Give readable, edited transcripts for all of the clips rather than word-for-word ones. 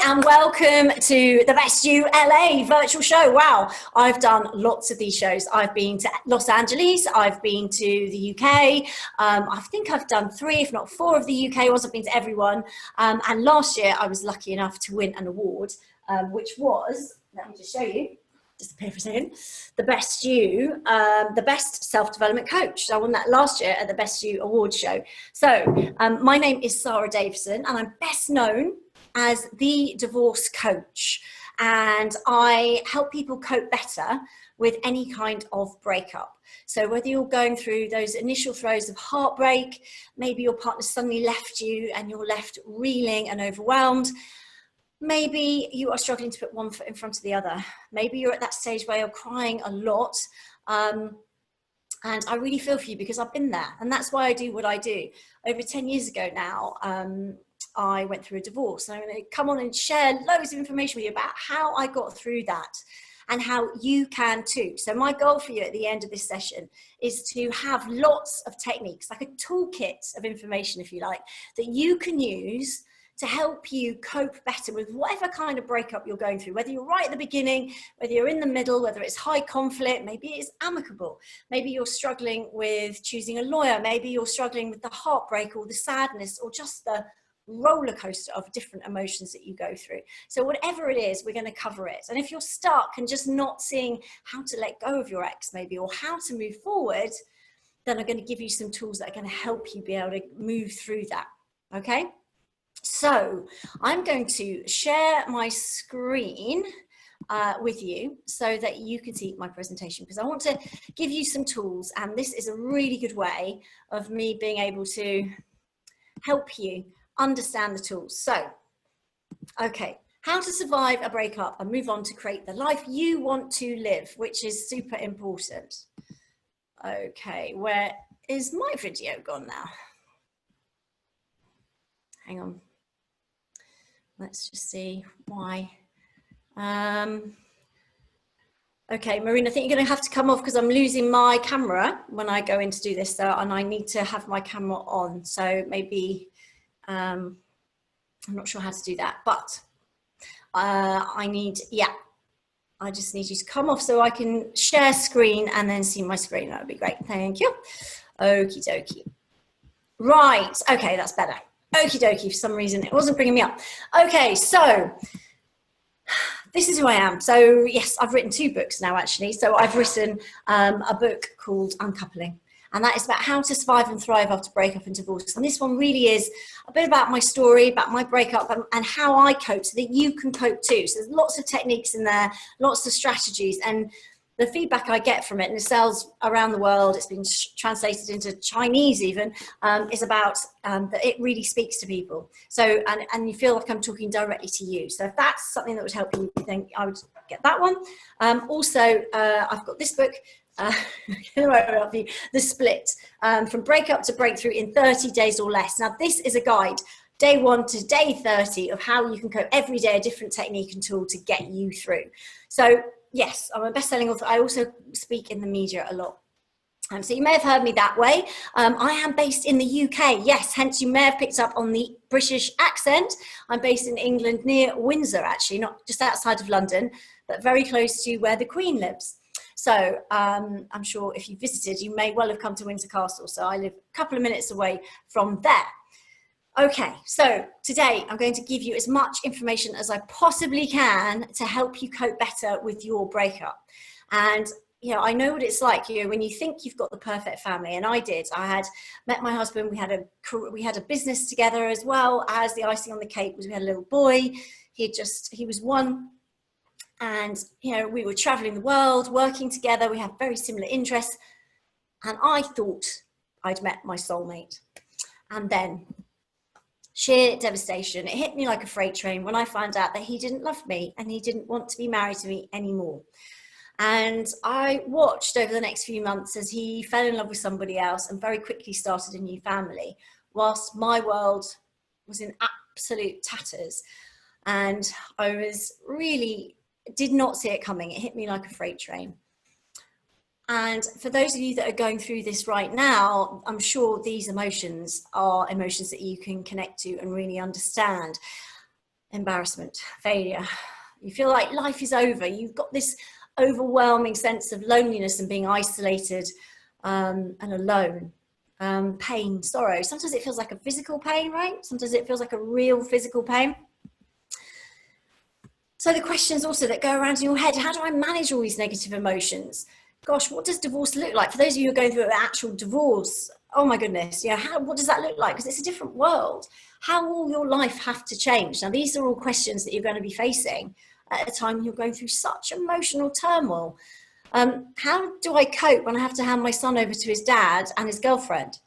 and welcome to the Best You LA virtual show. Wow, I've done lots of these shows. I've been to Los Angeles, I've been to the UK. I think I've done 3, if not 4 of the UK ones. I've been to everyone. And last year I was lucky enough to win an award, which was, let me just show you, disappear for a second, the Best You, the Best Self-Development Coach. So I won that last year at the Best You Awards show. So my name is Sarah Davison, and I'm best known as the divorce coach. And I help people cope better with any kind of breakup. So whether you're going through those initial throes of heartbreak, maybe your partner suddenly left you and you're left reeling and overwhelmed. Maybe you are struggling to put one foot in front of the other. Maybe you're at that stage where you're crying a lot. And I really feel for you because I've been there. And that's why I do what I do. Over 10 years ago now, I went through a divorce. And I'm going to come on and share loads of information with you about how I got through that and how you can too. So my goal for you at the end of this session is to have lots of techniques, like a toolkit of information, if you like, that you can use to help you cope better with whatever kind of breakup you're going through, whether you're right at the beginning, whether you're in the middle, whether it's high conflict, maybe it's amicable, maybe you're struggling with choosing a lawyer, maybe you're struggling with the heartbreak or the sadness or just the roller coaster of different emotions that you go through. So whatever it is, we're going to cover it. And if you're stuck and just not seeing how to let go of your ex maybe, or how to move forward, then I'm going to give you some tools that are going to help you be able to move through that. Okay? So I'm going to share my screen with you so that you can see my presentation, because I want to give you some tools, and this is a really good way of me being able to help you understand the tools. So, okay, how to survive a breakup and move on to create the life you want to live, which is super important. Okay, where is my video gone now? Hang on. Let's just see why. Okay, Marina, I think you're going to have to come off because I'm losing my camera when I go in to do this, and I need to have my camera on. So maybe, I'm not sure how to do that, but I just need you to come off so I can share screen and then see my screen. That would be great. Thank you. Okie dokie. Right. Okay, that's better. Okie dokie, for some reason it wasn't bringing me up. Okay, so this is who I am. So yes, I've written 2 books now actually. So I've written a book called Uncoupling, and that is about how to survive and thrive after breakup and divorce. And this one really is a bit about my story, about my breakup and how I cope so that you can cope too. So there's lots of techniques in there, lots of strategies, and the feedback I get from it, and it sells around the world, it's been translated into Chinese even, is about that it really speaks to people. So, and you feel like I'm talking directly to you. So if that's something that would help you, then I would get that one. Also, I've got this book, The Split, From Breakup to Breakthrough in 30 Days or Less. Now, this is a guide, day 1 to day 30, of how you can cope every day, a different technique and tool to get you through. So, yes, I'm a best-selling author. I also speak in the media a lot. So you may have heard me that way. I am based in the UK. Yes, hence you may have picked up on the British accent. I'm based in England, near Windsor, actually, not just outside of London, but very close to where the Queen lives. So I'm sure if you visited, you may well have come to Windsor Castle. So I live a couple of minutes away from there. Okay, so today I'm going to give you as much information as I possibly can to help you cope better with your breakup. And, you know, I know what it's like, you know, when you think you've got the perfect family, and I did. I had met my husband, we had a business together, as well as the icing on the cake was we had a little boy. He was 1, and, you know, we were traveling the world, working together. We had very similar interests, and I thought I'd met my soulmate. And then sheer devastation. It hit me like a freight train when I found out that he didn't love me and he didn't want to be married to me anymore. And I watched over the next few months as he fell in love with somebody else and very quickly started a new family, whilst my world was in absolute tatters. And I did not see it coming. It hit me like a freight train. And for those of you that are going through this right now, I'm sure these emotions are emotions that you can connect to and really understand. embarrassment, failure. You feel like life is over. You've got this overwhelming sense of loneliness and being isolated and alone. Pain, sorrow. Sometimes it feels like a physical pain, right? Sometimes it feels like a real physical pain. So the questions also that go around in your head, how do I manage all these negative emotions? Gosh, what does divorce look like? For those of you who are going through an actual divorce, oh my goodness, what does that look like? Because it's a different world. How will your life have to change? Now, these are all questions that you're going to be facing at a time when you're going through such emotional turmoil. How do I cope when I have to hand my son over to his dad and his girlfriend?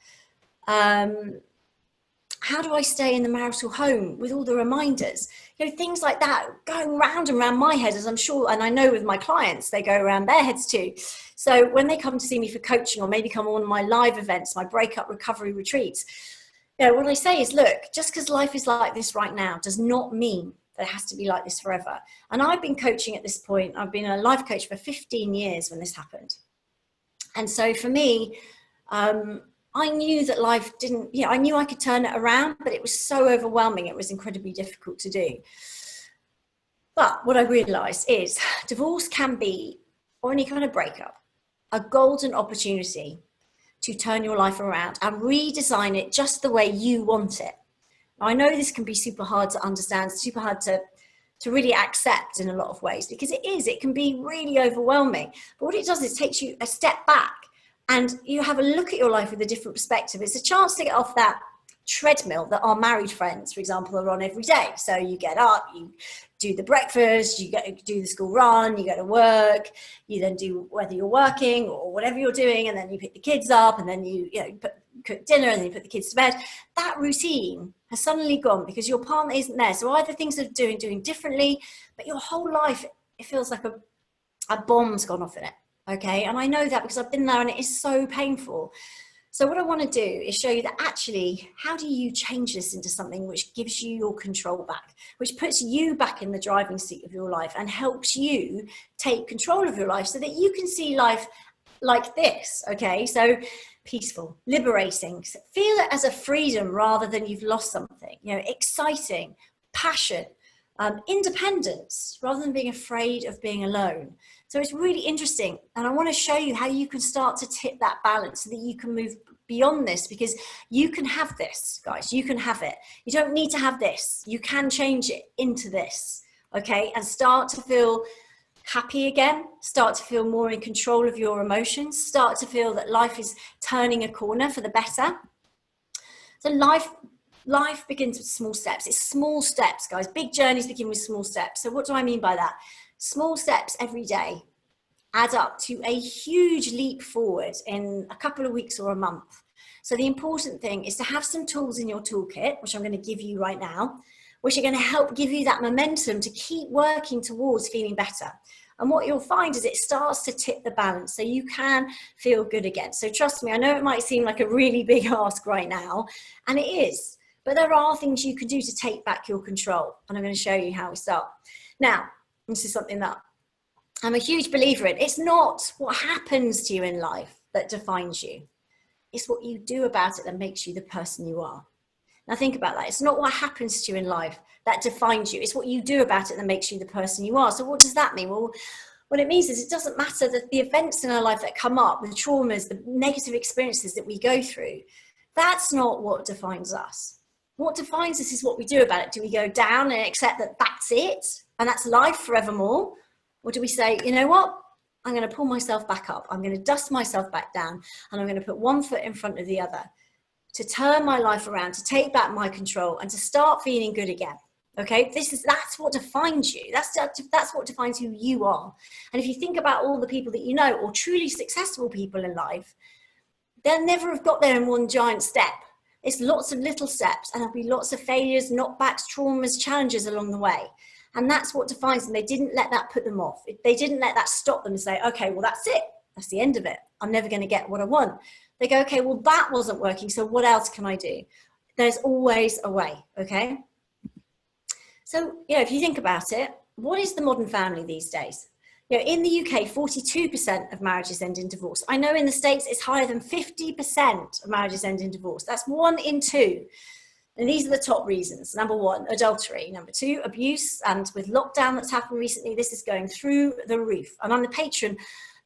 How do I stay in the marital home with all the reminders? Things like that going round and round my head, as I'm sure, and I know with my clients, they go around their heads too. So when they come to see me for coaching, or maybe come on one of my live events, my breakup recovery retreats, what I say is, look, just because life is like this right now does not mean that it has to be like this forever. And I've been coaching at this point. I've been a life coach for 15 years when this happened. And so for me, I knew that life didn't, I knew I could turn it around, but it was so overwhelming. It was incredibly difficult to do. But what I realized is divorce can be, or any kind of breakup, a golden opportunity to turn your life around and redesign it just the way you want it. Now, I know this can be super hard to understand, super hard to really accept in a lot of ways, because it can be really overwhelming. But what it does is takes you a step back and you have a look at your life with a different perspective. It's a chance to get off that treadmill that our married friends, for example, are on every day. So you get up, you do the breakfast, you do the school run, you go to work, you then do whether you're working or whatever you're doing, and then you pick the kids up, and then you cook dinner, and then you put the kids to bed. That routine has suddenly gone because your partner isn't there. So either things are doing differently, but your whole life, it feels like a bomb's gone off in it. Okay, and I know that because I've been there, and it is so painful. So what I want to do is show you that actually, how do you change this into something which gives you your control back, which puts you back in the driving seat of your life and helps you take control of your life so that you can see life like this. Okay, so peaceful, liberating, feel it as a freedom rather than you've lost something, exciting, passion, independence rather than being afraid of being alone. So it's really interesting, and I want to show you how you can start to tip that balance so that you can move beyond this, because you can have this, guys. You can have it. You don't need to have this. You can change it into this, okay, and start to feel happy again, start to feel more in control of your emotions, start to feel that life is turning a corner for the better. So life begins with small steps. It's small steps, guys. Big journeys begin with small steps. So what do I mean by that? Small steps every day add up to a huge leap forward in a couple of weeks or a month. So the important thing is to have some tools in your toolkit, which I'm going to give you right now, which are going to help give you that momentum to keep working towards feeling better. And what you'll find is it starts to tip the balance so you can feel good again. So trust me, I know it might seem like a really big ask right now, and it is, but there are things you can do to take back your control. And I'm going to show you how we start. Now, this is something that I'm a huge believer in. It's not what happens to you in life that defines you. It's what you do about it that makes you the person you are. Now think about that. It's not what happens to you in life that defines you. It's what you do about it that makes you the person you are. So what does that mean? Well, what it means is it doesn't matter that the events in our life that come up, the traumas, the negative experiences that we go through, that's not what defines us. What defines us is what we do about it. Do we go down and accept that that's it and that's life forevermore? Or do we say, you know what? I'm going to pull myself back up. I'm going to dust myself back down, and I'm going to put one foot in front of the other to turn my life around, to take back my control, and to start feeling good again. Okay, that's what defines you. That's what defines who you are. And if you think about all the people that you know, or truly successful people in life, they'll never have got there in one giant step. It's lots of little steps, and there'll be lots of failures, knockbacks, traumas, challenges along the way. And that's what defines them. They didn't let that put them off. They didn't let that stop them and say, okay, well, that's it. That's the end of it. I'm never going to get what I want. They go, okay, well, that wasn't working. So what else can I do? There's always a way. Okay. So, if you think about it, what is the modern family these days? In the UK, 42% of marriages end in divorce. I know in the States, it's higher than 50% of marriages end in divorce. That's 1 in 2. And these are the top reasons. Number one, adultery. Number two, abuse. And with lockdown that's happened recently, this is going through the roof. And I'm the patron,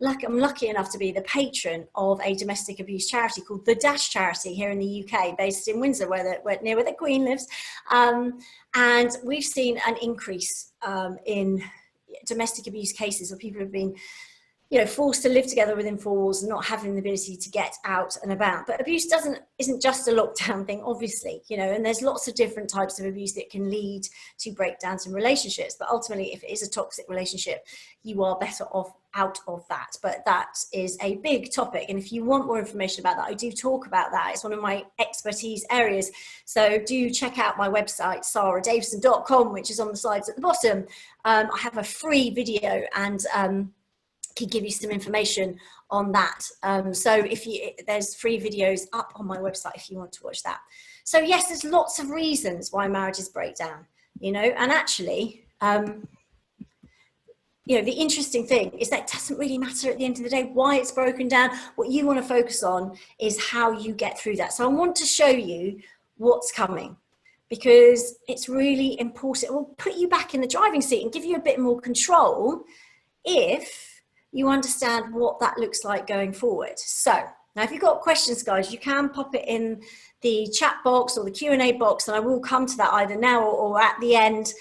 I'm lucky enough to be the patron of a domestic abuse charity called the Dash Charity here in the UK, based in Windsor, near where the Queen lives. And we've seen an increase in domestic abuse cases where people have been forced to live together within four walls and not having the ability to get out and about. But abuse isn't just a lockdown thing, obviously, and there's lots of different types of abuse that can lead to breakdowns in relationships. But ultimately, if it is a toxic relationship, you are better off out of that. But that is a big topic. And if you want more information about that, I do talk about that. It's one of my expertise areas. So do check out my website, sarahdavidson.com, which is on the slides at the bottom. I have a free video and can give you some information on that. So there's free videos up on my website if you want to watch that. So yes, there's lots of reasons why marriages break down, and actually, the interesting thing is that it doesn't really matter at the end of the day why it's broken down. What you want to focus on is how you get through that. So I want to show you what's coming, because it's really important. It will put you back in the driving seat and give you a bit more control if you understand what that looks like going forward. So now if you've got questions, guys, you can pop it in the chat box or the Q&A box, and I will come to that either now or at the end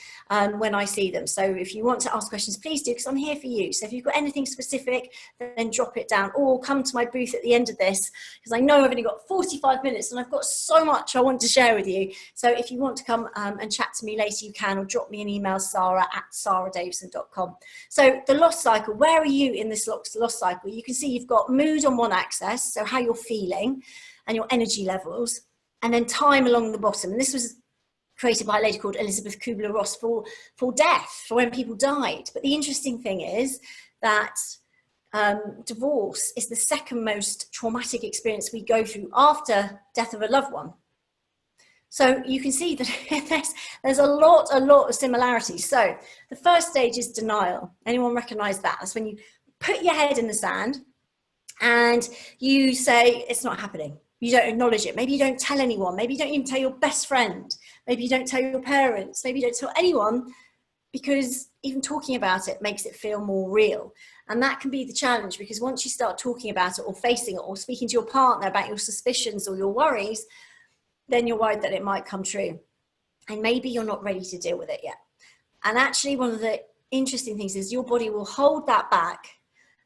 when I see them. So if you want to ask questions, please do, because I'm here for you. So if you've got anything specific, then drop it down, or come to my booth at the end of this, because I know I've only got 45 minutes and I've got so much I want to share with you. So if you want to come and chat to me later, you can, or drop me an email, sarah@sarahdavidson.com. So the loss cycle, where are you in this loss cycle? You can see you've got mood on one axis, so how you're feeling and your energy levels, and then time along the bottom. And this was created by a lady called Elizabeth Kubler-Ross for death, for when people died. But the interesting thing is that divorce is the second most traumatic experience we go through after death of a loved one. So you can see that there's a lot of similarities. So the first stage is denial. Anyone recognize that? That's when you put your head in the sand and you say, it's not happening. You don't acknowledge it. Maybe you don't tell anyone. Maybe you don't even tell your best friend. Maybe you don't tell your parents. Maybe you don't tell anyone, because even talking about it makes it feel more real. And that can be the challenge, because once you start talking about it or facing it or speaking to your partner about your suspicions or your worries, then you're worried that it might come true. And maybe you're not ready to deal with it yet. And actually, one of the interesting things is your body will hold that back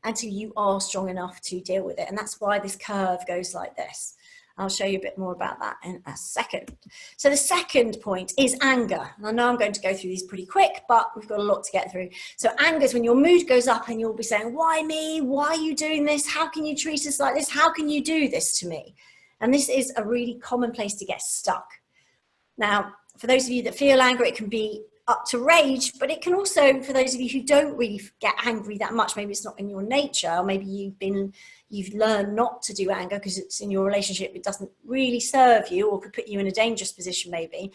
until you are strong enough to deal with it. And that's why this curve goes like this. I'll show you a bit more about that in a second. So the second point is anger. And I know I'm going to go through these pretty quick, but we've got a lot to get through. So anger is when your mood goes up and you'll be saying, why me? Why are you doing this? How can you treat us like this? How can you do this to me? And this is a really common place to get stuck. Now, for those of you that feel anger, it can be up to rage, but it can also, for those of you who don't really get angry that much, maybe it's not in your nature, or maybe you've learned not to do anger because it's in your relationship, it doesn't really serve you or could put you in a dangerous position. Maybe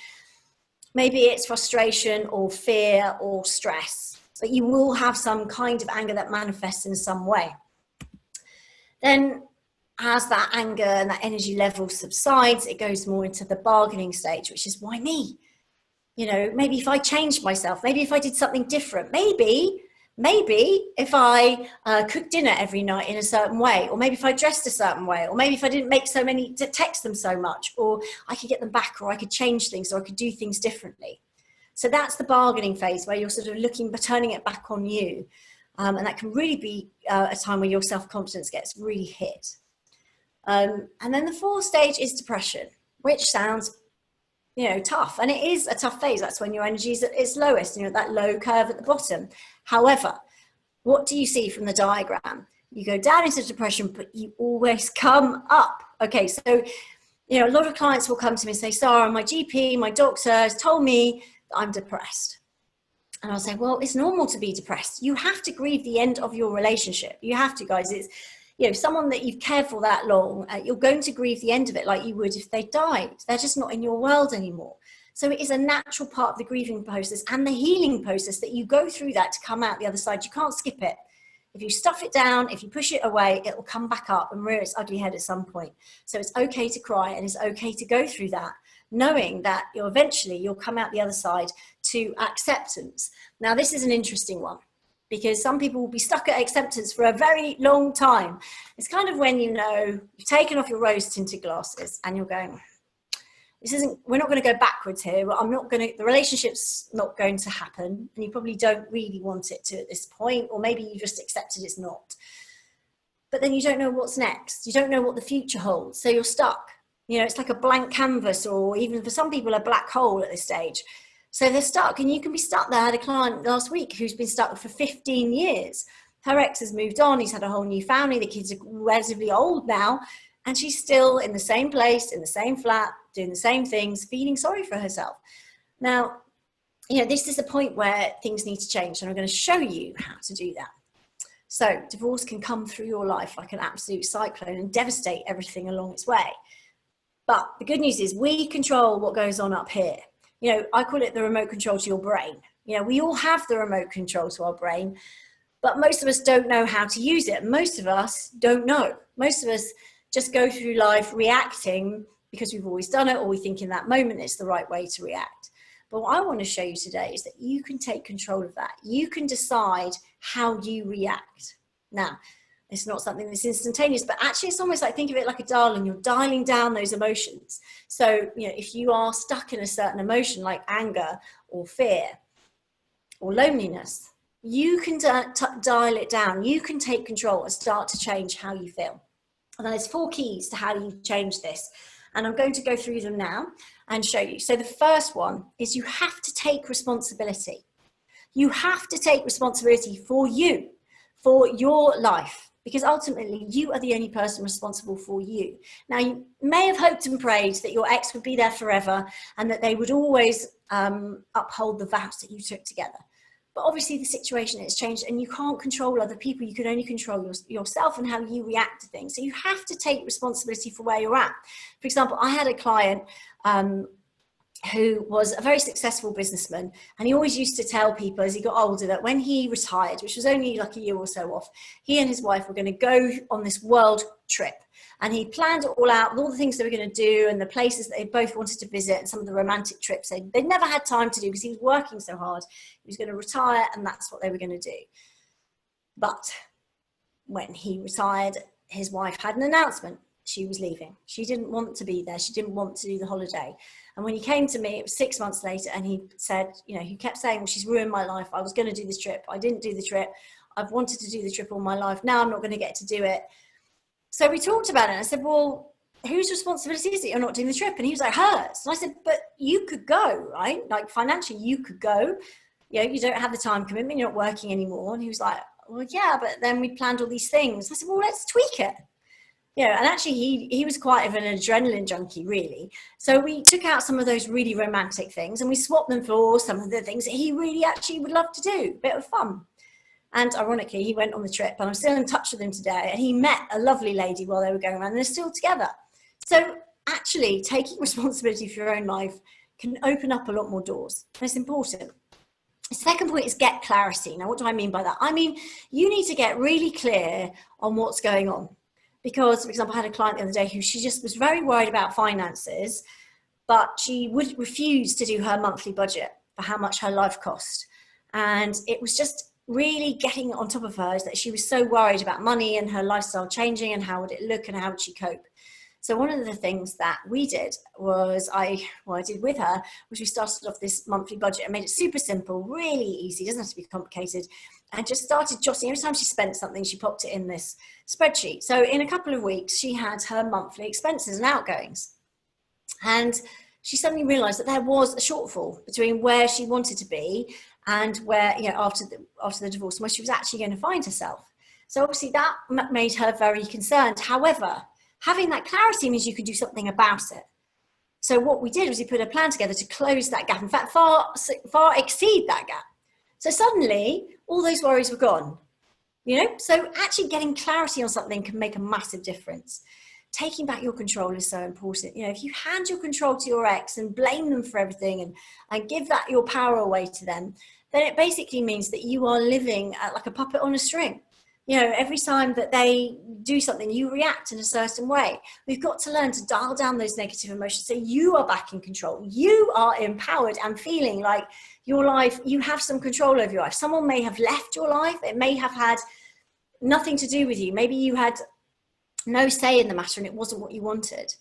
it's frustration or fear or stress, but you will have some kind of anger that manifests in some way. Then as that anger and that energy level subsides, it goes more into the bargaining stage, which is, why me? Maybe if I changed myself, maybe if I did something different, maybe if I cooked dinner every night in a certain way, or maybe if I dressed a certain way, or maybe if I didn't make so many, to text them so much, or I could get them back, or I could change things, or I could do things differently. So that's the bargaining phase, where you're sort of turning it back on you. And that can really be a time where your self-confidence gets really hit. And then the fourth stage is depression, which sounds tough, and it is a tough phase. That's when your energy is at its lowest, that low curve at the bottom. However, what do you see from the diagram? You go down into depression, but you always come up. Okay, so a lot of clients will come to me and say, Sarah, my GP, my doctor has told me that I'm depressed. And I'll say, well, it's normal to be depressed. You have to grieve the end of your relationship. You have to, guys. It's someone that you've cared for that long, you're going to grieve the end of it like you would if they died. They're just not in your world anymore. So it is a natural part of the grieving process and the healing process that you go through that to come out the other side. You can't skip it. If you stuff it down, if you push it away, it will come back up and rear its ugly head at some point. So it's okay to cry and it's okay to go through that. knowing that you'll come out the other side to acceptance. Now, this is an interesting one, because some people will be stuck at acceptance for a very long time. It's kind of when, you know, you've taken off your rose tinted glasses and you're going, we're not going to go backwards here. The relationship's not going to happen, and you probably don't really want it to at this point, or maybe you just accepted it's not. But then you don't know what's next. You don't know what the future holds. So you're stuck. You know, it's like a blank canvas, or even for some people, a black hole at this stage. So they're stuck, and you can be stuck there. I had a client last week who's been stuck for 15 years. Her ex has moved on. He's had a whole new family. The kids are relatively old now. And she's still in the same place, in the same flat, doing the same things, feeling sorry for herself. Now, you know, this is a point where things need to change, and I'm going to show you how to do that. So divorce can come through your life like an absolute cyclone and devastate everything along its way. But the good news is we control what goes on up here. You know, I call it the remote control to your brain. You know, we all have the remote control to our brain, but most of us don't know how to use it. Most of us don't know. Most of us just go through life reacting because we've always done it, or we think in that moment it's the right way to react. But what I want to show you today is that you can take control of that. You can decide how you react. Now, it's not something that's instantaneous, but actually it's almost like, think of it like a dial, and you're dialing down those emotions. So, you know, if you are stuck in a certain emotion like anger or fear or loneliness, you can dial it down. You can take control and start to change how you feel. And there's 4 keys to how you change this. And I'm going to go through them now and show you. So the first one is you have to take responsibility. You have to take responsibility for you, for your life, because ultimately you are the only person responsible for you. Now, you may have hoped and prayed that your ex would be there forever and that they would always uphold the vows that you took together. But obviously the situation has changed, and you can't control other people. You can only control yourself and how you react to things. So you have to take responsibility for where you're at. For example, I had a client who was a very successful businessman, and he always used to tell people as he got older that when he retired, which was only like a year or so off, he and his wife were going to go on this world trip. And he planned it all out with all the things they were going to do and the places that they both wanted to visit, and some of the romantic trips they'd never had time to do because he was working so hard. He was going to retire, and that's what they were going to do. But when he retired, his wife had an announcement. She was leaving. She didn't want to be there. She didn't want to do the holiday. And when he came to me, it was 6 months later, and he said, you know, he kept saying, well, she's ruined my life. I was going to do this trip. I didn't do the trip. I've wanted to do the trip all my life. Now I'm not going to get to do it. So we talked about it, and I said, well, whose responsibility is it you're not doing the trip? And he was like, hers. And I said, but you could go, right? Like financially, you could go. You know, you don't have the time commitment. You're not working anymore. And he was like, well, yeah, but then we planned all these things. I said, well, let's tweak it. You know, and actually he was quite of an adrenaline junkie, really. So we took out some of those really romantic things and we swapped them for some of the things that he really actually would love to do. Bit of fun. And ironically, he went on the trip, and I'm still in touch with him today. And he met a lovely lady while they were going around, and they're still together. So actually, taking responsibility for your own life can open up a lot more doors. That's important. The second point is get clarity. Now, what do I mean by that? I mean, you need to get really clear on what's going on. Because, for example, I had a client the other day who she just was very worried about finances, but she would refuse to do her monthly budget for how much her life cost. And it was just really getting on top of her, is that she was so worried about money and her lifestyle changing and how would it look and how would she cope. So one of the things that we did was I did with her was we started off this monthly budget and made it super simple, really easy, doesn't have to be complicated, and just started jotting. Every time she spent something, she popped it in this spreadsheet. So in a couple of weeks, she had her monthly expenses and outgoings. And she suddenly realized that there was a shortfall between where she wanted to be and where, you know, after the divorce, where she was actually going to find herself. So obviously that made her very concerned. However, having that clarity means you can do something about it. So what we did was we put a plan together to close that gap. In fact, far exceed that gap. So suddenly all those worries were gone, you know? So actually getting clarity on something can make a massive difference. Taking back your control is so important. You know, if you hand your control to your ex and blame them for everything and give that your power away to them, then it basically means that you are living like a puppet on a string. You know, every time that they do something, you react in a certain way. We've got to learn to dial down those negative emotions so you are back in control. You are empowered and feeling like your life, you have some control over your life. Someone may have left your life. It may have had nothing to do with you. Maybe you had no say in the matter and it wasn't what you wanted.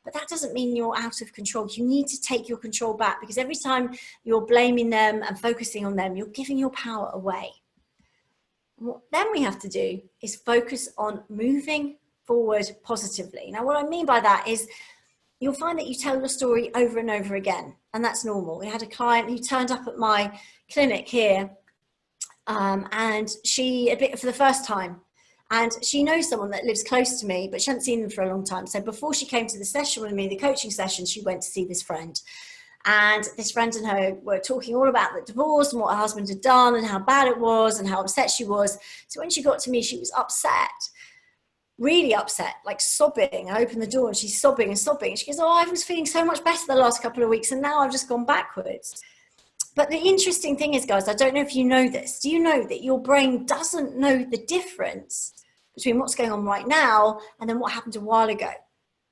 But that doesn't mean you're out of control. You need to take your control back, because every time you're blaming them and focusing on them, you're giving your power away. What then we have to do is focus on moving forward positively. Now, what I mean by that is you'll find that you tell your story over and over again, and that's normal. We had a client who turned up at my clinic here, and she admitted for the first time, and she knows someone that lives close to me, but she hadn't seen them for a long time. So before she came to the session with me, the coaching session, she went to see this friend. And this friend and her were talking all about the divorce and what her husband had done and how bad it was and how upset she was. So when she got to me, she was upset, really upset, like sobbing. I opened the door and she's sobbing and sobbing. She goes, oh, I was feeling so much better the last couple of weeks and now I've just gone backwards. But the interesting thing is, guys, I don't know if you know this. Do you know that your brain doesn't know the difference between what's going on right now and then what happened a while ago,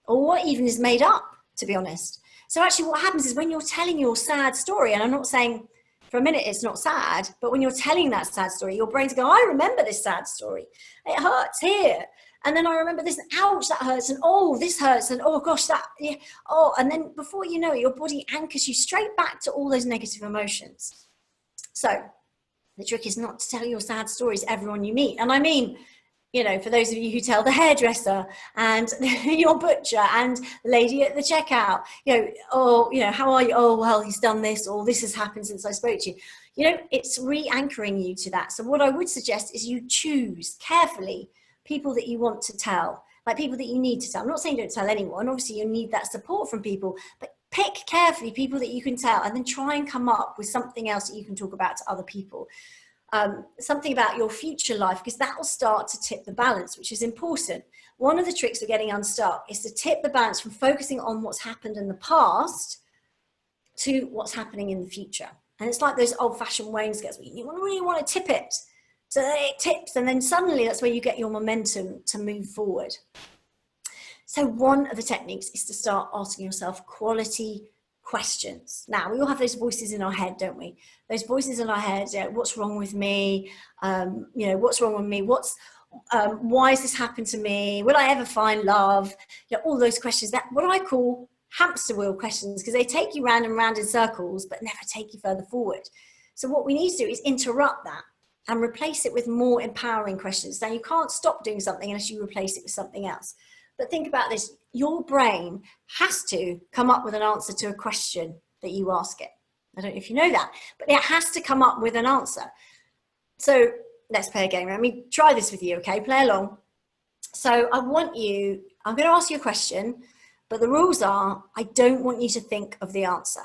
or what even is made up, to be honest? So actually what happens is when you're telling your sad story, and I'm not saying for a minute it's not sad, but when you're telling that sad story, your brain's going, I remember this sad story. It hurts here. And then I remember this, ouch, that hurts. And oh, this hurts. And oh gosh, that, yeah. Oh, and then before you know it, your body anchors you straight back to all those negative emotions. So the trick is not to tell your sad stories to everyone you meet. And I mean, you know, for those of you who tell the hairdresser and your butcher and the lady at the checkout, you know, oh, you know, how are you? Oh, well, he's done this, or this has happened since I spoke to you. You know, it's re-anchoring you to that. So what I would suggest is you choose carefully people that you want to tell, like people that you need to tell. I'm not saying don't tell anyone. Obviously, you need that support from people, but pick carefully people that you can tell, and then try and come up with something else that you can talk about to other people. Something about your future life, because that will start to tip the balance, which is important. One of the tricks for getting unstuck is to tip the balance from focusing on what's happened in the past to what's happening in the future. And it's like those old-fashioned wainscots where you really want to tip it so that it tips, and then suddenly that's where you get your momentum to move forward. So one of the techniques is to start asking yourself quality questions. Now, we all have those voices in our head, don't we? Those voices in our head, what's wrong with me? You know, what's wrong with me? Why has this happened to me? Will I ever find love? You know, all those questions, that what I call hamster wheel questions, because they take you round and round in circles, but never take you further forward. So what we need to do is interrupt that and replace it with more empowering questions. Now, you can't stop doing something unless you replace it with something else. But think about this, your brain has to come up with an answer to a question that you ask it. I don't know if you know that, but it has to come up with an answer. So let's play a game. Let me try this with you, okay? Play along. So I'm going to ask you a question, but the rules are, I don't want you to think of the answer.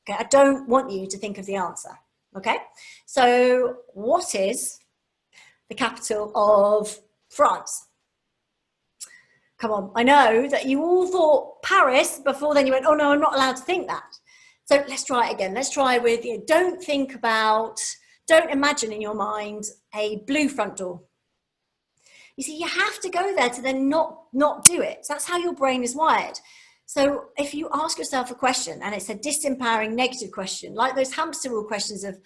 Okay, I don't want you to think of the answer, okay? So what is the capital of France? Come on, I know that you all thought Paris before, then you went, oh no, I'm not allowed to think that. So let's try it again. Let's try with, you know, don't imagine in your mind a blue front door. You see, you have to go there to then not do it. So that's how your brain is wired. So if you ask yourself a question and it's a disempowering negative question, like those hamster wheel questions of,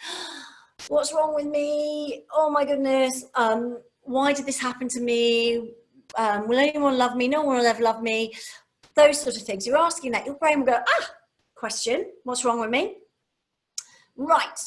what's wrong with me? Oh my goodness. Why did this happen to me? Will anyone love me? No one will ever love me. Those sort of things. You're asking that. Your brain will go, question. What's wrong with me? Right.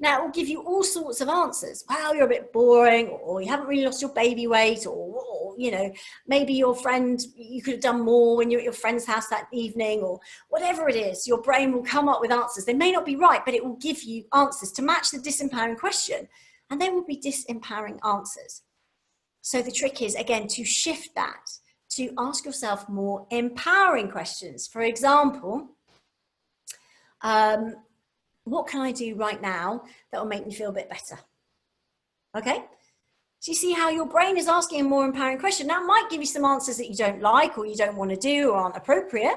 Now, it will give you all sorts of answers. Well, you're a bit boring, or you haven't really lost your baby weight, or you know, maybe your friend, you could have done more when you're at your friend's house that evening, or whatever it is. Your brain will come up with answers. They may not be right, but it will give you answers to match the disempowering question, and they will be disempowering answers. So the trick is, again, to shift that, to ask yourself more empowering questions. For example, what can I do right now that will make me feel a bit better? Okay. So you see how your brain is asking a more empowering question. Now, it might give you some answers that you don't like or you don't want to do or aren't appropriate,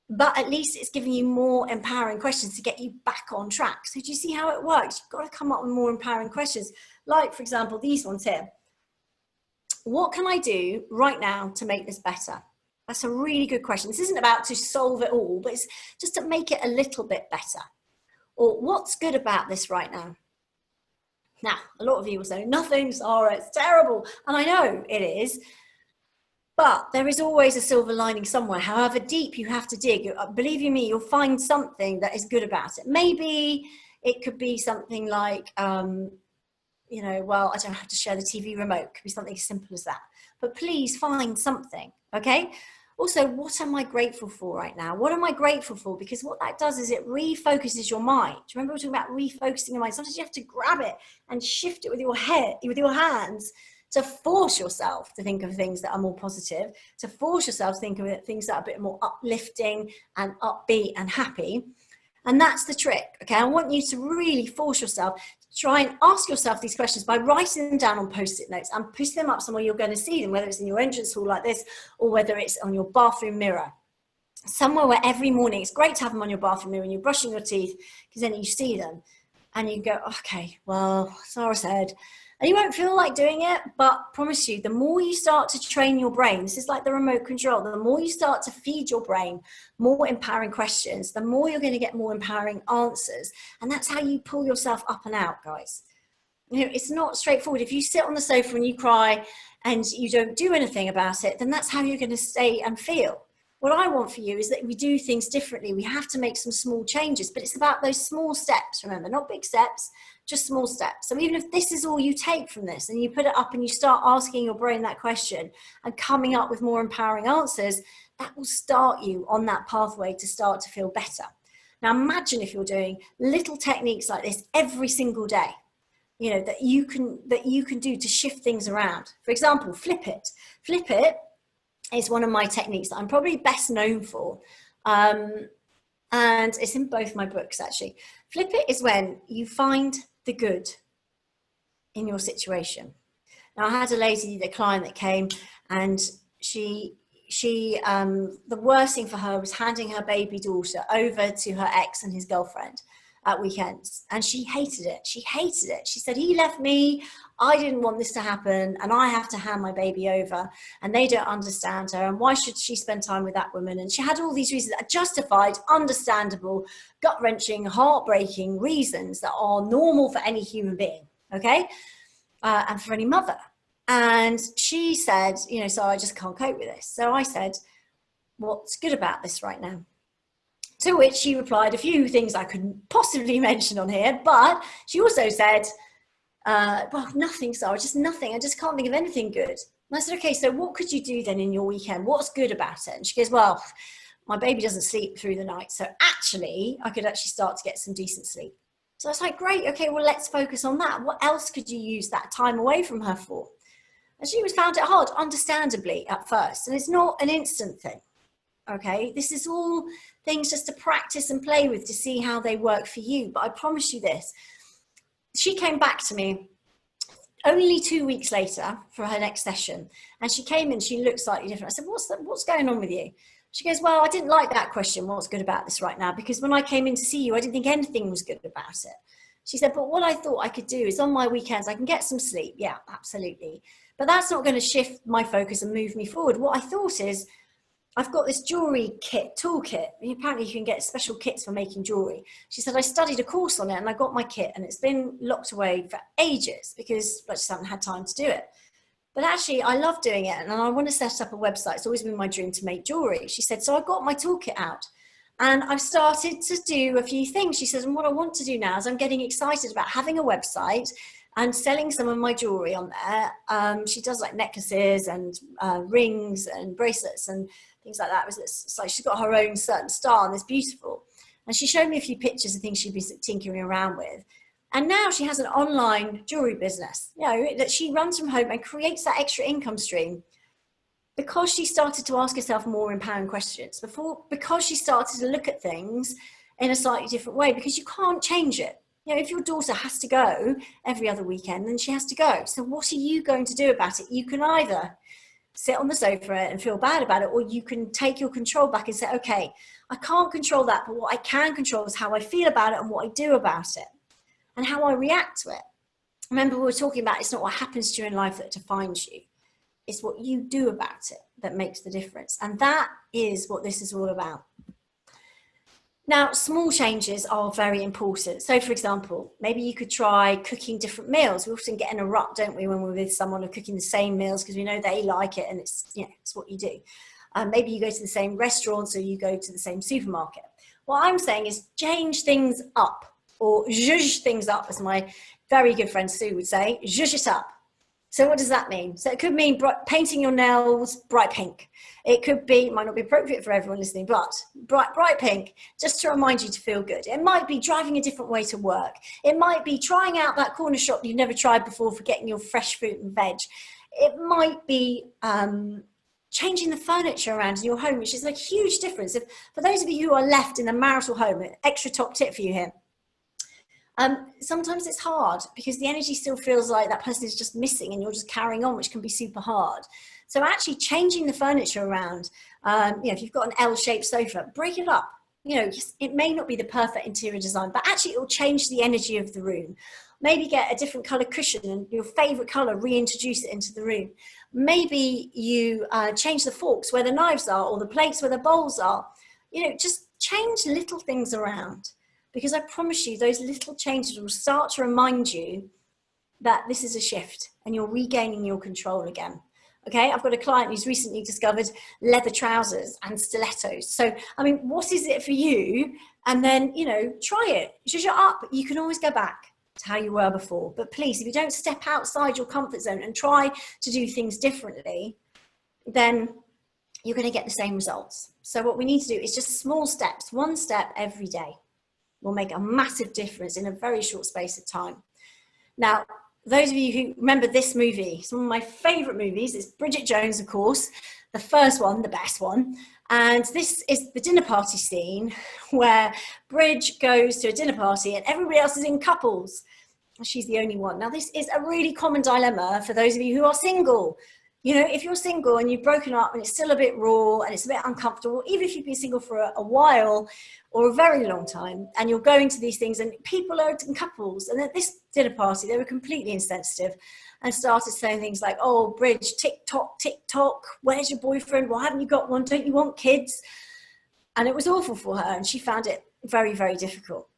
but at least it's giving you more empowering questions to get you back on track. So do you see how it works? You've got to come up with more empowering questions. Like, for example, these ones here. What can I do right now to make this better? That's a really good question. This isn't about to solve it all, but it's just to make it a little bit better. Or what's good about this right now? Now, a lot of you will say, nothing, Sarah, it's terrible. And I know it is, but there is always a silver lining somewhere. However deep you have to dig, believe you me, you'll find something that is good about it. Maybe it could be something like, you know, well, I don't have to share the TV remote. It could be something as simple as that. But please find something, okay? Also, what am I grateful for right now? What am I grateful for? Because what that does is it refocuses your mind. Do you remember we were talking about refocusing your mind? Sometimes you have to grab it and shift it with your head, with your hands, to force yourself to think of things that are more positive, to force yourself to think of things that are a bit more uplifting and upbeat and happy. And that's the trick, okay? I want you to really force yourself to try and ask yourself these questions by writing them down on Post-it notes and putting them up somewhere you're going to see them, whether it's in your entrance hall like this or whether it's on your bathroom mirror. Somewhere where every morning, it's great to have them on your bathroom mirror when you're brushing your teeth, because then you see them and you go, okay, well, Sarah said, and you won't feel like doing it, but promise you, the more you start to train your brain, this is like the remote control, the more you start to feed your brain more empowering questions, the more you're going to get more empowering answers. And that's how you pull yourself up and out, guys. You know, it's not straightforward. If you sit on the sofa and you cry and you don't do anything about it, then that's how you're going to stay and feel. What I want for you is that we do things differently. We have to make some small changes, but it's about those small steps, remember, not big steps, just small steps. So even if this is all you take from this and you put it up and you start asking your brain that question and coming up with more empowering answers, that will start you on that pathway to start to feel better. Now imagine if you're doing little techniques like this every single day, you know, that you can do to shift things around. For example, flip it. Flip it is one of my techniques that I'm probably best known for. And it's in both my books, actually. Flip it is when you find the good in your situation. Now, I had a lady, the client that came, and she the worst thing for her was handing her baby daughter over to her ex and his girlfriend at weekends. And she hated it. She hated it. She said, he left me. I didn't want this to happen. And I have to hand my baby over. And they don't understand her. And why should she spend time with that woman? And she had all these reasons that are justified, understandable, gut-wrenching, heartbreaking reasons that are normal for any human being. Okay? And for any mother. And she said, you know, so I just can't cope with this. So I said, what's good about this right now? To which she replied a few things I couldn't possibly mention on here, but she also said, well, nothing, Sarah, just nothing. I just can't think of anything good. And I said, okay, so what could you do then in your weekend? What's good about it? And she goes, well, my baby doesn't sleep through the night. So actually, I could actually start to get some decent sleep. So I was like, great, okay, well, let's focus on that. What else could you use that time away from her for? And she found it hard, understandably, at first. And it's not an instant thing. Okay, this is all things just to practice and play with to see how they work for you. But I promise you this, she came back to me only 2 weeks later for her next session. And she came in, she looked slightly different. I said, what's going on with you? She goes, well, I didn't like that question. What's good about this right now? Because when I came in to see you, I didn't think anything was good about it. She said, but what I thought I could do is on my weekends, I can get some sleep. Yeah, absolutely. But that's not going to shift my focus and move me forward. What I thought is, I've got this jewelry kit, toolkit. Apparently you can get special kits for making jewelry. She said, I studied a course on it and I got my kit and it's been locked away for ages because I just haven't had time to do it. But actually I love doing it and I want to set up a website. It's always been my dream to make jewelry. She said, so I got my toolkit out and I've started to do a few things. She says, and what I want to do now is I'm getting excited about having a website and selling some of my jewelry on there. She does like necklaces and rings and bracelets and things like that. It's like she's got her own certain style and it's beautiful. And she showed me a few pictures of things she'd been tinkering around with. And now she has an online jewelry business, you know, that she runs from home and creates that extra income stream because she started to ask herself more empowering questions because she started to look at things in a slightly different way, because you can't change it. You know, if your daughter has to go every other weekend, then she has to go. So what are you going to do about it? You can either sit on the sofa and feel bad about it, or you can take your control back and say, okay, I can't control that, but what I can control is how I feel about it and what I do about it and how I react to it. Remember, we were talking about it's not what happens to you in life that defines you. It's what you do about it that makes the difference. And that is what this is all about. Now, small changes are very important. So, for example, maybe you could try cooking different meals. We often get in a rut, don't we, when we're with someone of cooking the same meals because we know they like it and it's, you know, it's what you do. Maybe you go to the same restaurants or you go to the same supermarket. What I'm saying is change things up, or zhuzh things up, as my very good friend Sue would say, zhuzh it up. So what does that mean? So it could mean painting your nails bright pink. It could be, might not be appropriate for everyone listening, but bright pink, just to remind you to feel good. It might be driving a different way to work. It might be trying out that corner shop you've never tried before for getting your fresh fruit and veg. It might be changing the furniture around in your home, which is a huge difference. For those of you who are left in a marital home, an extra top tip for you here. Sometimes it's hard because the energy still feels like that person is just missing and you're just carrying on, which can be super hard. So actually changing the furniture around, if you've got an L-shaped sofa, break it up. It may not be the perfect interior design, but actually it will change the energy of the room. Maybe get a different color cushion and your favorite color, reintroduce it into the room. Maybe you change the forks where the knives are or the plates where the bowls are. Just change little things around. Because I promise you, those little changes will start to remind you that this is a shift and you're regaining your control again. Okay, I've got a client who's recently discovered leather trousers and stilettos. So, what is it for you? And then, try it. Zhuzh it up. You can always go back to how you were before. But please, if you don't step outside your comfort zone and try to do things differently, then you're going to get the same results. So what we need to do is just small steps, one step every day will make a massive difference in a very short space of time. Now, those of you who remember this movie, it's one of my favorite movies. It's Bridget Jones, of course, the first one, the best one. And this is the dinner party scene where Bridge goes to a dinner party and everybody else is in couples. She's the only one. Now, this is a really common dilemma for those of you who are single. If you're single and you've broken up and it's still a bit raw and it's a bit uncomfortable, even if you've been single for a while or a very long time, and you're going to these things and people are in couples, and at this dinner party, they were completely insensitive and started saying things like, oh, Bridge, tick-tock, tick-tock, where's your boyfriend? Why haven't you got one? Don't you want kids? And it was awful for her and she found it very, very difficult.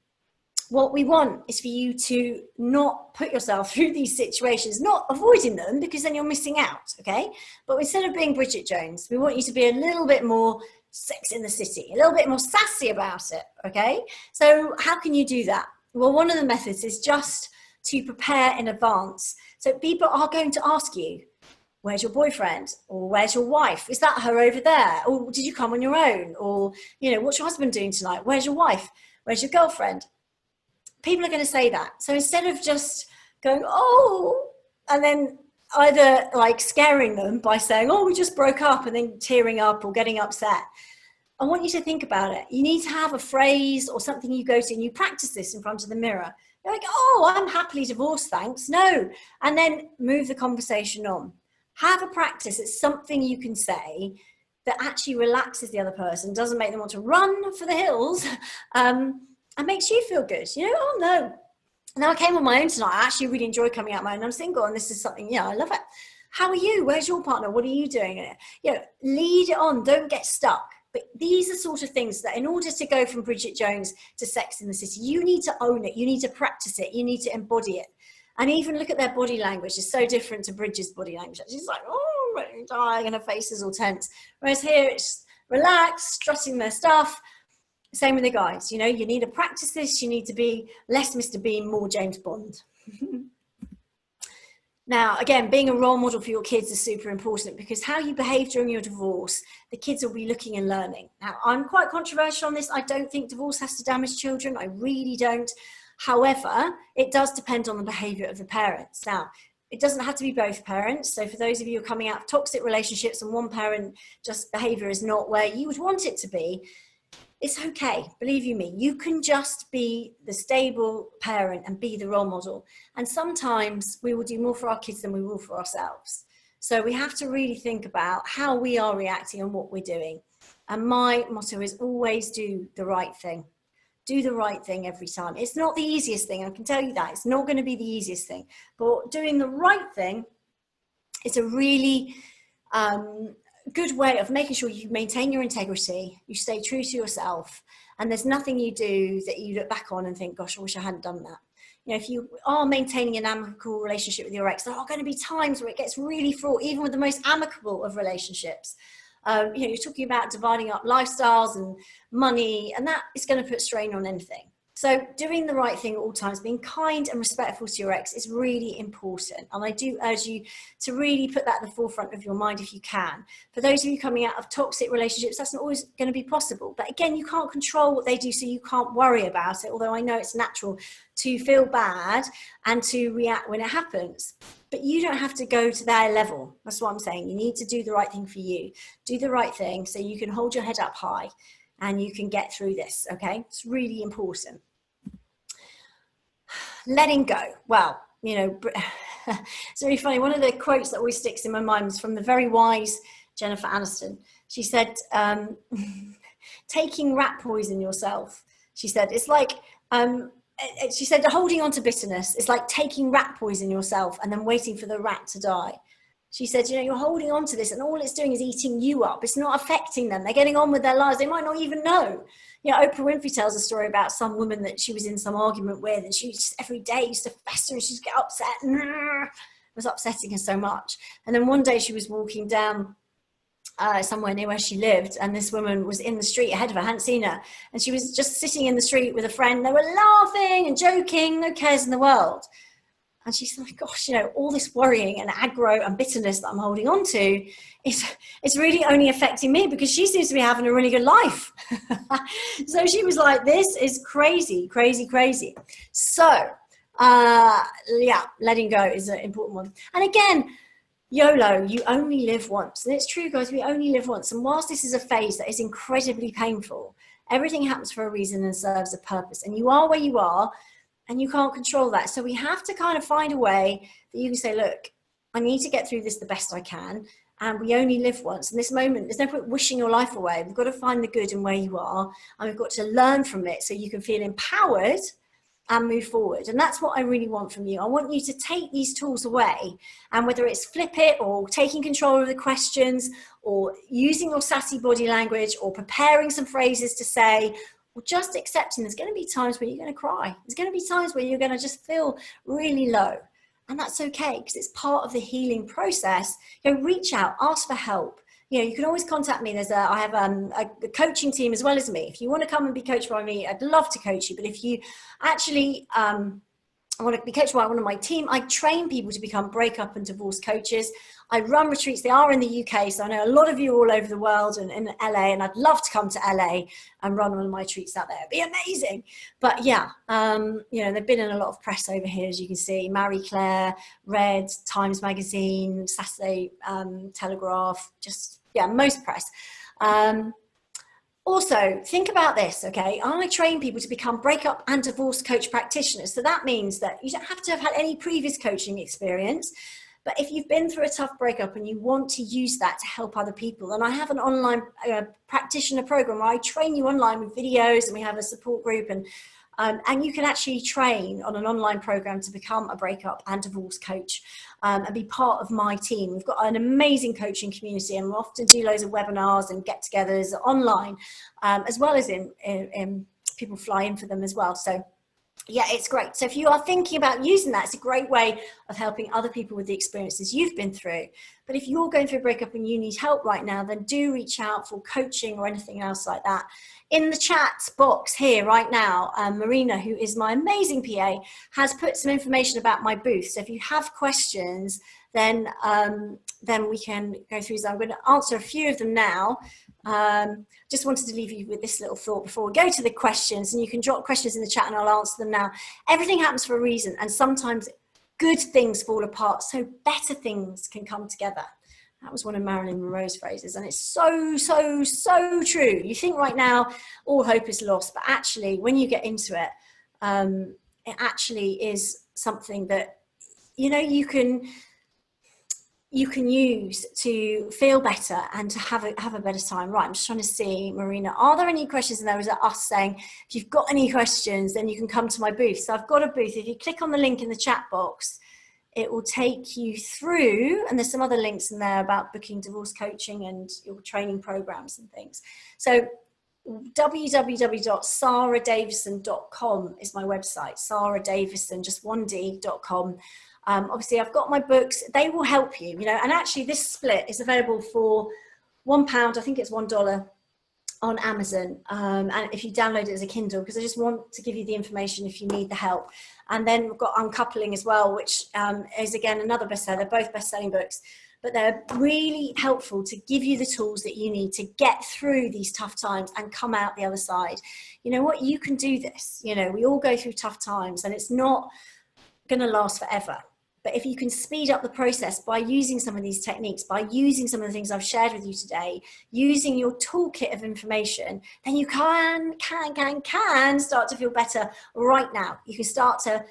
What we want is for you to not put yourself through these situations, not avoiding them because then you're missing out, okay? But instead of being Bridget Jones, we want you to be a little bit more Sex in the City, a little bit more sassy about it, okay? So how can you do that? Well, one of the methods is just to prepare in advance. So people are going to ask you, where's your boyfriend? Or where's your wife? Is that her over there? Or did you come on your own? Or, what's your husband doing tonight? Where's your wife? Where's your girlfriend? People are going to say that. So instead of just going, oh, and then either like scaring them by saying, oh, we just broke up, and then tearing up or getting upset, I want you to think about it. You need to have a phrase or something you go to and you practice this in front of the mirror. You're like, oh, I'm happily divorced, thanks. No. And then move the conversation on. Have a practice. It's something you can say that actually relaxes the other person, doesn't make them want to run for the hills, and makes you feel good. Oh no. Now I came on my own tonight. I actually really enjoy coming out my own. I'm single and this is something, I love it. How are you? Where's your partner? What are you doing? Lead it on. Don't get stuck. But these are sort of things that in order to go from Bridget Jones to Sex in the City, you need to own it. You need to practice it. You need to embody it. And even look at their body language. It's so different to Bridget's body language. She's like, oh, I'm dying, and her face is all tense. Whereas here it's relaxed, strutting their stuff. Same with the guys, you need to practice this. You need to be less Mr. Bean, more James Bond. Now, again, being a role model for your kids is super important because how you behave during your divorce, the kids will be looking and learning. Now, I'm quite controversial on this. I don't think divorce has to damage children. I really don't. However, it does depend on the behavior of the parents. Now, it doesn't have to be both parents. So for those of you who are coming out of toxic relationships and one parent just behavior is not where you would want it to be, it's okay, believe you me, you can just be the stable parent and be the role model. And sometimes we will do more for our kids than we will for ourselves. So we have to really think about how we are reacting and what we're doing. And my motto is always do the right thing. Do the right thing every time. It's not the easiest thing, I can tell you that. It's not going to be the easiest thing, but doing the right thing is a really good way of making sure you maintain your integrity, you stay true to yourself, and there's nothing you do that you look back on and think, gosh, I wish I hadn't done that. You know, if you are maintaining an amicable relationship with your ex, there are going to be times where it gets really fraught, even with the most amicable of relationships. You know, you're talking about dividing up lifestyles and money, and that is going to put strain on anything. So doing the right thing at all times, being kind and respectful to your ex is really important. And I do urge you to really put that at the forefront of your mind if you can. For those of you coming out of toxic relationships, that's not always going to be possible. But again, you can't control what they do, so you can't worry about it. Although I know it's natural to feel bad and to react when it happens. But you don't have to go to their level. That's what I'm saying. You need to do the right thing for you. Do the right thing so you can hold your head up high and you can get through this, okay? It's really important. Letting go. Well, you know, it's really funny. One of the quotes that always sticks in my mind was from the very wise Jennifer Aniston. She said, taking rat poison yourself. She said, it's like, she said, holding on to bitterness is like taking rat poison yourself and then waiting for the rat to die. She said, you know, you're holding on to this and all it's doing is eating you up. It's not affecting them. They're getting on with their lives. They might not even know. You know, Oprah Winfrey tells a story about some woman that she was in some argument with, and she just every day used to fester and she'd get upset. It was upsetting her so much. And then one day she was walking down somewhere near where she lived, and this woman was in the street ahead of her, hadn't seen her, and she was just sitting in the street with a friend. They were laughing and joking, no cares in the world. And she's like, gosh, you know, all this worrying and aggro and bitterness that I'm holding on to is really only affecting me because she seems to be having a really good life. So she was like, this is crazy, crazy, crazy. So, yeah, letting go is an important one. And again, YOLO, you only live once. And it's true, guys, we only live once. And whilst this is a phase that is incredibly painful, everything happens for a reason and serves a purpose. And you are where you are, and you can't control that. So we have to kind of find a way that you can say, look, I need to get through this the best I can. And we only live once. In this moment, there's no point wishing your life away. We've got to find the good in where you are. And we've got to learn from it so you can feel empowered and move forward. And that's what I really want from you. I want you to take these tools away. And whether it's flip it or taking control of the questions or using your sassy body language or preparing some phrases to say, or just accepting there's going to be times where you're going to cry. There's going to be times where you're going to just feel really low. And that's okay because it's part of the healing process. You know, reach out, ask for help. You know, you can always contact me. I have a coaching team as well as me. If you want to come and be coached by me, I'd love to coach you. But if you actually want to be coached by one of my team, I train people to become breakup and divorce coaches. I run retreats. They are in the UK, so I know a lot of you are all over the world and in LA, and I'd love to come to LA and run one of my retreats out there. It'd be amazing. But yeah, you know, they've been in a lot of press over here, as you can see. Marie Claire, Red, Times Magazine, Saturday Telegraph, just, yeah, most press. Also, think about this, okay? I train people to become breakup and divorce coach practitioners. So that means that you don't have to have had any previous coaching experience. But if you've been through a tough breakup and you want to use that to help other people, then I have an online practitioner program where I train you online with videos, and we have a support group, and you can actually train on an online program to become a breakup and divorce coach and be part of my team. We've got an amazing coaching community, and we often do loads of webinars and get-togethers online, as well as in people fly in for them as well. So yeah, it's great. So if you are thinking about using that, it's a great way of helping other people with the experiences you've been through. But if you're going through a breakup and you need help right now, then do reach out for coaching or anything else like that. In the chat box here right now, Marina, who is my amazing PA, has put some information about my booth. So if you have questions, then we can go through. So I'm going to answer a few of them now. Just wanted to leave you with this little thought before we go to the questions, and you can drop questions in the chat and I'll answer them now. Everything happens for a reason, and sometimes good things fall apart so better things can come together. That was one of Marilyn Monroe's phrases, and it's so, so, so true. You think right now all hope is lost, but actually when you get into it, it actually is something that, you know, you can you can use to feel better and to have a better time. Right, I'm just trying to see, Marina, are there any questions in there? Is it us saying, if you've got any questions, then you can come to my booth. So I've got a booth. If you click on the link in the chat box, it will take you through, and there's some other links in there about booking divorce coaching and your training programs and things. So www.saradavison.com is my website. saradavison, just 1D.com. Obviously I've got my books, they will help you, you know, and actually this split is available for £1, I think it's $1 on Amazon, and if you download it as a Kindle, because I just want to give you the information if you need the help. And then we've got Uncoupling as well, which is again another bestseller. They're both best-selling books, but they're really helpful to give you the tools that you need to get through these tough times and come out the other side. You know what, you can do this. You know, we all go through tough times and it's not going to last forever. But if you can speed up the process by using some of these techniques, by using some of the things I've shared with you today, using your toolkit of information, then you can start to feel better right now. You can start to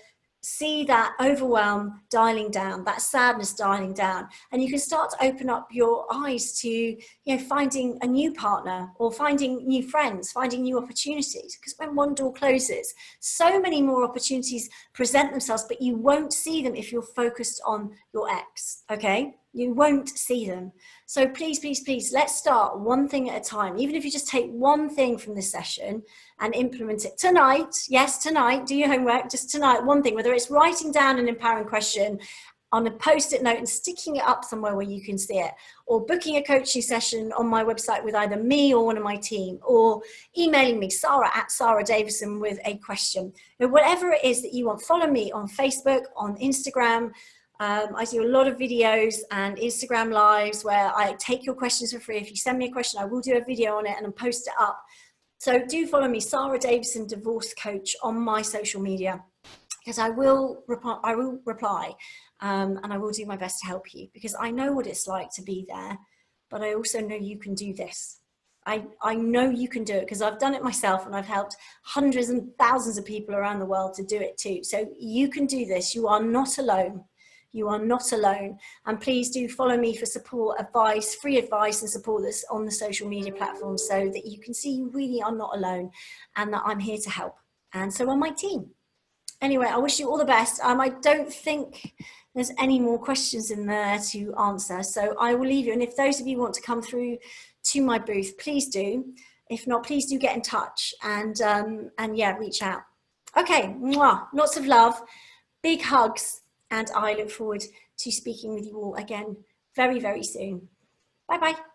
see that overwhelm dialing down, that sadness dialing down, and you can start to open up your eyes to, you know, finding a new partner or finding new friends, finding new opportunities. Because when one door closes, so many more opportunities present themselves, but you won't see them if you're focused on your ex. Okay, you won't see them. So please, please, please, let's start one thing at a time. Even if you just take one thing from this session and implement it tonight. Yes, tonight, do your homework, just tonight, one thing, whether it's writing down an empowering question on a post-it note and sticking it up somewhere where you can see it, or booking a coaching session on my website with either me or one of my team, or emailing me, Sarah@SarahDavison, with a question. And whatever it is that you want, follow me on Facebook, on Instagram. I do a lot of videos and Instagram lives where I take your questions for free. If you send me a question, I will do a video on it and post it up. So do follow me, Sarah Davison Divorce Coach, on my social media, because I will reply, and I will do my best to help you, because I know what it's like to be there, but I also know you can do this. I know you can do it because I've done it myself, and I've helped hundreds and thousands of people around the world to do it too. So you can do this. You are not alone. You are not alone. And please do follow me for support, advice, free advice and support that's on the social media platforms, so that you can see you really are not alone and that I'm here to help. And so on my team. Anyway, I wish you all the best. I don't think there's any more questions in there to answer. So I will leave you. And if those of you want to come through to my booth, please do. If not, please do get in touch and yeah, reach out. Okay, mwah, lots of love, big hugs. And I look forward to speaking with you all again very, very soon. Bye-bye.